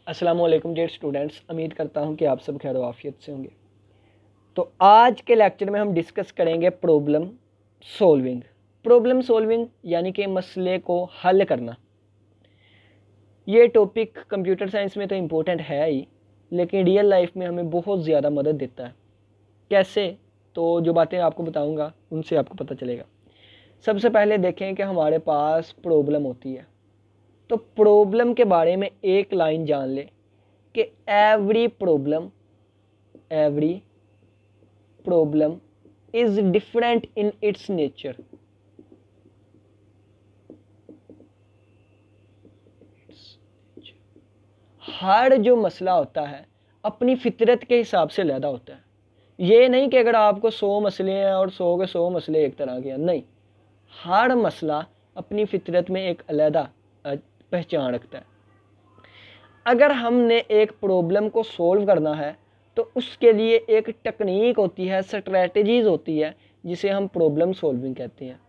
अस्सलामुअलैकुम dear students, उम्मीद करता हूँ कि आप सब खैर आफियत से होंगे। तो आज के लेक्चर में हम डिस्कस करेंगे प्रॉब्लम सॉल्विंग। प्रॉब्लम सॉल्विंग यानी कि मसले को हल करना। ये टॉपिक कंप्यूटर साइंस में तो इम्पोर्टेंट है ही, लेकिन रियल लाइफ में हमें बहुत ज़्यादा मदद देता है। कैसे? तो जो बातें आपको बताऊँगा उनसे आपको पता चलेगा। सबसे पहले देखें कि हमारे पास प्रॉब्लम होती है, तो प्रॉब्लम के बारे में एक लाइन जान लें कि every problem is different in its nature. हर जो मसला होता है अपनी फितरत के हिसाब से अलग होता है। ये नहीं कि अगर आपको 100 मसले हैं और 100 के 100 मसले एक तरह के हैं, नहीं, हर मसला अपनी फितरत में एक अलग पहचान रखता है। अगर हमने एक प्रॉब्लम को सॉल्व करना है तो उसके लिए एक टेक्निक होती है, स्ट्रेटजीज होती है, जिसे हम प्रॉब्लम सॉल्विंग कहते हैं।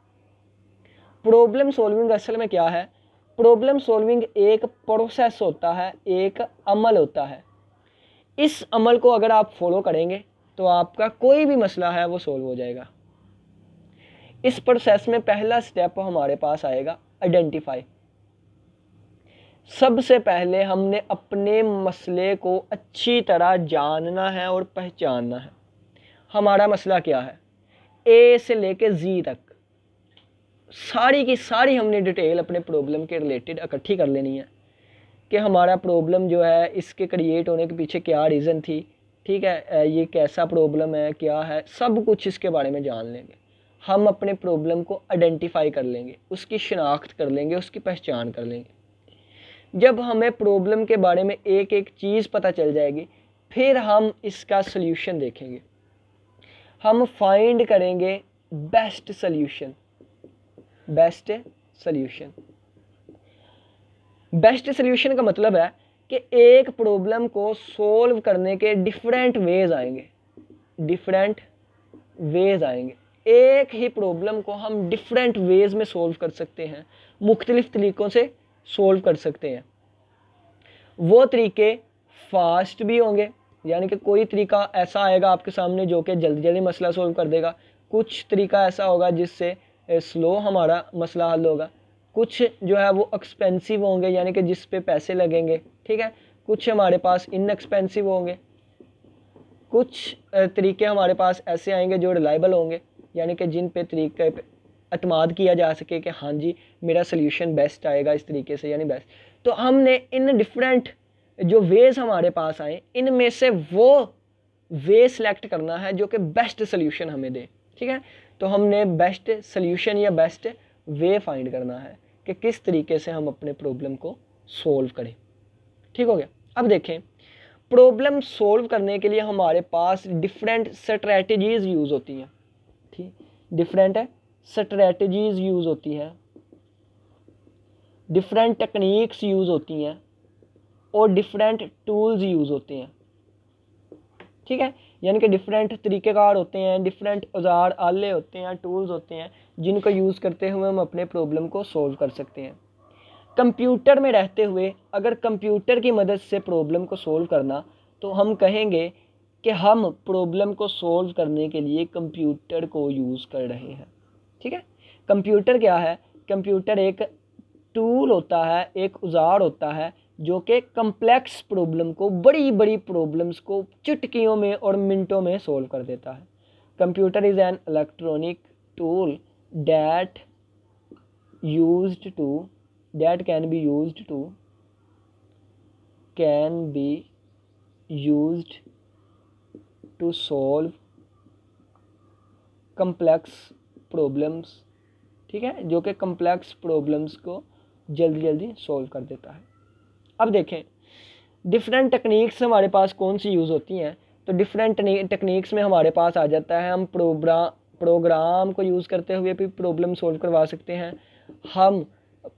प्रॉब्लम सॉल्विंग असल में क्या है? प्रॉब्लम सॉल्विंग एक प्रोसेस होता है, एक अमल होता है। इस अमल को अगर आप फॉलो करेंगे तो आपका कोई भी मसला है वो सॉल्व हो जाएगा। इस प्रोसेस में पहला स्टेप हमारे पास आएगा आइडेंटिफाई। सबसे पहले हमने अपने मसले को अच्छी तरह जानना है और पहचानना है। हमारा मसला क्या है? ए से लेके जी तक सारी की सारी हमने डिटेल अपने प्रॉब्लम के रिलेटेड इकट्ठी कर लेनी है कि हमारा प्रॉब्लम जो है इसके क्रिएट होने के पीछे क्या रीज़न थी, ठीक है, ये कैसा प्रॉब्लम है, क्या है, सब कुछ इसके बारे में जान लेंगे। हम अपने प्रॉब्लम को आइडेंटिफाई कर लेंगे, उसकी शिनाख्त कर लेंगे, उसकी पहचान कर लेंगे। जब हमें प्रॉब्लम के बारे में एक एक चीज़ पता चल जाएगी, फिर हम इसका सल्यूशन देखेंगे। हम फाइंड करेंगे बेस्ट सल्यूशन। बेस्ट सल्यूशन का मतलब है कि एक प्रॉब्लम को सॉल्व करने के डिफरेंट वेज आएंगे। एक ही प्रॉब्लम को हम डिफरेंट वेज में सॉल्व कर सकते हैं, मुख्तलिफ तरीक़ों से सॉल्व कर सकते हैं। वो तरीके फास्ट भी होंगे, यानी कि कोई तरीका ऐसा आएगा आपके सामने जो कि जल्दी जल्दी मसला सॉल्व कर देगा। कुछ तरीका ऐसा होगा जिससे स्लो हमारा मसला हल होगा। कुछ जो है वो एक्सपेंसिव होंगे, यानी कि जिस पे पैसे लगेंगे, ठीक है। कुछ हमारे पास इनएक्सपेंसिव होंगे। कुछ तरीके हमारे पास ऐसे आएंगे जो रिलायबल होंगे, यानी कि जिन पे तरीके पे अतमाद किया जा सके कि हाँ जी मेरा सल्यूशन बेस्ट आएगा इस तरीके से, यानी बेस्ट। तो हमने इन डिफरेंट जो वेज हमारे पास आए, इनमें से वो वे सिलेक्ट करना है जो कि बेस्ट सल्यूशन हमें दे, ठीक है। तो हमने बेस्ट सल्यूशन या बेस्ट वे फाइंड करना है कि किस तरीके से हम अपने प्रॉब्लम को सॉल्व करें। ठीक हो गया। अब देखें, प्रॉब्लम सॉल्व करने के लिए हमारे पास डिफरेंट स्ट्रैटेजीज यूज़ होती हैं, ठीक, डिफरेंट स्ट्रैटेजीज यूज़ होती हैं, डिफरेंट टेक्निक्स यूज़ होती हैं और डिफरेंट टूल्स यूज़ होते हैं, ठीक है। यानी कि डिफरेंट तरीक़ेकार होते हैं, डिफरेंट औजार आले होते हैं, टूल्स होते हैं, जिनको यूज़ करते हुए हम अपने प्रॉब्लम को सॉल्व कर सकते हैं। कंप्यूटर में रहते हुए अगर कंप्यूटर की मदद से प्रॉब्लम को सॉल्व करना, तो हम कहेंगे कि हम प्रॉब्लम को सॉल्व करने के लिए कंप्यूटर को यूज़ कर रहे हैं, ठीक है। कंप्यूटर क्या है? कंप्यूटर एक टूल होता है, एक औजार होता है जो कि कम्प्लेक्स प्रॉब्लम को, बड़ी बड़ी प्रॉब्लम्स को चुटकियों में और मिनटों में सॉल्व कर देता है। Computer is an electronic tool that can be used to solve complex problems, ठीक है, जो कि कम्प्लेक्स प्रॉब्लम्स को जल्दी जल्दी सॉल्व कर देता है। अब देखें डिफरेंट टेक्निक्स हमारे पास कौन सी यूज़ होती हैं। तो डिफरेंट टेक्निक्स में हमारे पास आ जाता है, हम प्रोग्राम को यूज़ करते हुए भी प्रॉब्लम सॉल्व करवा सकते हैं। हम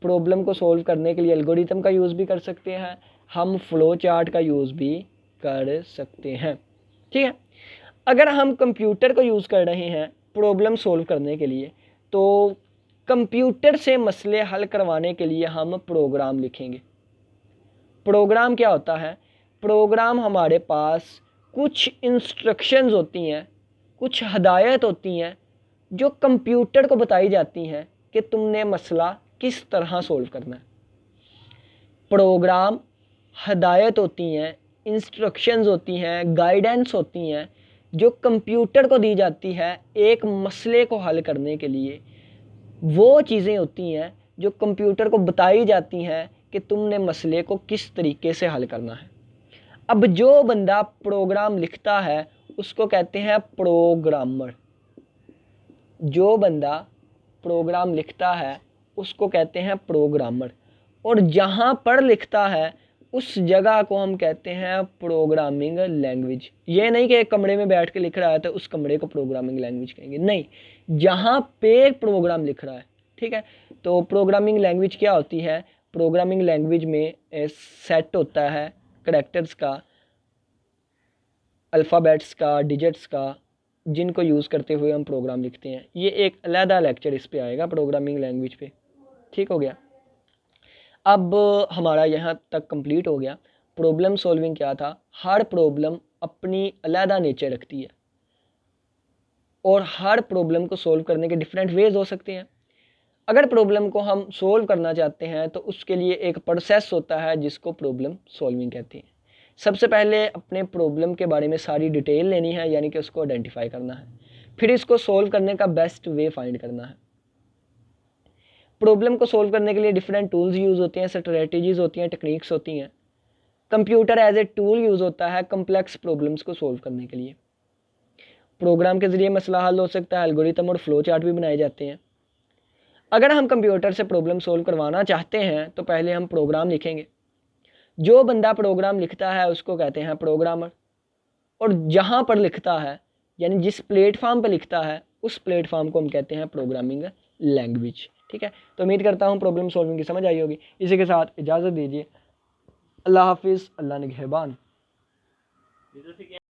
प्रॉब्लम को सॉल्व करने के लिए एल्गोरिथम का यूज़ भी कर सकते हैं, हम फ्लो चार्ट का यूज़ भी कर सकते हैं, ठीक है। अगर हम कंप्यूटर को यूज़ कर रहे हैं प्रॉब्लम सॉल्व करने के लिए, तो कंप्यूटर से मसले हल करवाने के लिए हम प्रोग्राम लिखेंगे। प्रोग्राम क्या होता है? प्रोग्राम हमारे पास कुछ इंस्ट्रक्शंस होती हैं, कुछ हदायत होती हैं जो कंप्यूटर को बताई जाती हैं कि तुमने मसला किस तरह सोल्व करना है। प्रोग्राम, हदायत होती हैं, इंस्ट्रक्शंस होती हैं, गाइडेंस होती हैं जो कंप्यूटर को दी जाती है एक मसले को हल करने के लिए। वो चीज़ें होती हैं जो कंप्यूटर को बताई जाती हैं कि तुमने मसले को किस तरीके से हल करना है। अब जो बंदा प्रोग्राम लिखता है उसको कहते हैं प्रोग्रामर। जो बंदा प्रोग्राम लिखता है उसको कहते हैं प्रोग्रामर। और जहाँ पर लिखता है उस जगह को हम कहते हैं प्रोग्रामिंग लैंग्वेज। ये नहीं कि एक कमरे में बैठ के लिख रहा है तो उस कमरे को प्रोग्रामिंग लैंग्वेज कहेंगे, नहीं, जहाँ पे प्रोग्राम लिख रहा है, ठीक है। तो प्रोग्रामिंग लैंग्वेज क्या होती है? प्रोग्रामिंग लैंग्वेज में सेट होता है करैक्टर्स का, अल्फ़ाबेट्स का, डिजिट्स का, जिनको यूज़ करते हुए हम प्रोग्राम लिखते हैं। ये एक अलहदा लेक्चर इस पे आएगा प्रोग्रामिंग लैंग्वेज पे, ठीक हो गया। अब हमारा यहाँ तक कंप्लीट हो गया। प्रॉब्लम सॉल्विंग क्या था? हर प्रॉब्लम अपनी अलहदा नेचर रखती है और हर प्रॉब्लम को सॉल्व करने के डिफरेंट वेज हो सकते हैं। अगर प्रॉब्लम को हम सोल्व करना चाहते हैं तो उसके लिए एक प्रोसेस होता है जिसको प्रॉब्लम सॉल्विंग कहते हैं। सबसे पहले अपने प्रॉब्लम के बारे में सारी डिटेल लेनी है, यानी कि उसको आइडेंटिफाई करना है, फिर इसको सोल्व करने का बेस्ट वे फाइंड करना है। प्रॉब्लम को सोल्व करने के लिए डिफरेंट टूल्स यूज़ होते हैं, स्ट्रेटजीज होती हैं, टेक्निक्स होती हैं। Computer as a tool use होता है कम्प्लेक्स प्रॉब्लम्स को सोल्व करने के लिए। प्रोग्राम के ज़रिए मसला हल हो सकता है, एल्गोरिथम और फ्लो चार्ट भी बनाए जाते हैं। अगर हम कंप्यूटर से प्रॉब्लम सोल्व करवाना चाहते हैं तो पहले हम प्रोग्राम लिखेंगे। जो बंदा प्रोग्राम लिखता है उसको कहते हैं प्रोग्रामर। और जहाँ पर लिखता है, यानी जिस प्लेटफॉर्म पर लिखता है, उस प्लेटफॉर्म को हम कहते हैं प्रोग्रामिंग लैंग्वेज, ठीक है। तो उम्मीद करता हूँ प्रॉब्लम सॉल्विंग की समझ आई होगी। इसी के साथ इजाज़त दीजिए। अल्लाह हाफिज़, अल्लाह निगहबान।